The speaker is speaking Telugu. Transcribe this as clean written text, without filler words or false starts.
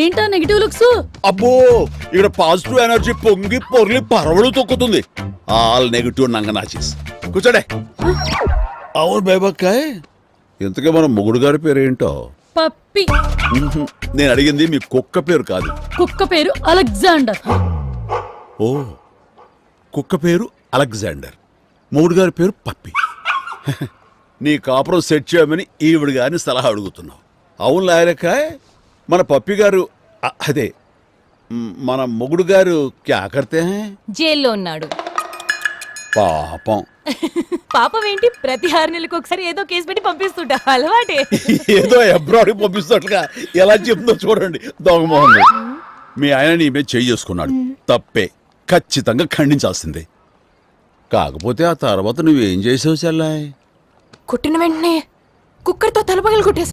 ఏంటా నెగిటివ్ లుక్స్? అబ్బో ఇక్కడ పాజిటివ్ ఎనర్జీ పొంగి పొర్లి పరవడు తొక్కుతుంది. All negative నంగనాచిస్. కూర్చోడే. అవును బేబక్కాయ్, ఇంతకే మన మొగుడు గారి పేరేంటో? పప్పి. నేను అడిగింది మీ కుక్క పేరు కాదు. కుక్క పేరు అలెగ్జాండర్. ఓ, కుక్క పేరు అలెగ్జాండర్, మొగుడు గారి పేరు పప్పి. నీ కాపురం సెట్ చేయమని ఈవిడ గారిని సలహా అడుగుతున్నావు. అవును లాయరకాయ్, మన పప్పి గారు అదే మన మొగుడు గారు క్యా కర్తే హై? జైల్లో ఉన్నాడు. పాపం. పాపం ఏంటి, ప్రతి 6 నెలలకు ఒకసారి ఏదో కేసు పెట్టి పంపిస్తుంటా, అలవాటే. ఏదో అబ్రాడ్కి పంపిస్తున్నట్లుగా ఎలా చెప్తుందో చూడండి. దొంగమోహన్ మీ ఆయన నీ మీద చేయి చేసుకున్నాడు, తప్పే, ఖచ్చితంగా ఖండించాల్సిందే. కాకపోతే ఆ తర్వాత నువ్వేం చేసావు చెల్లాయ్? కొట్టిన వెంటనే కుక్కర్తో తలపగలు కొట్టేసి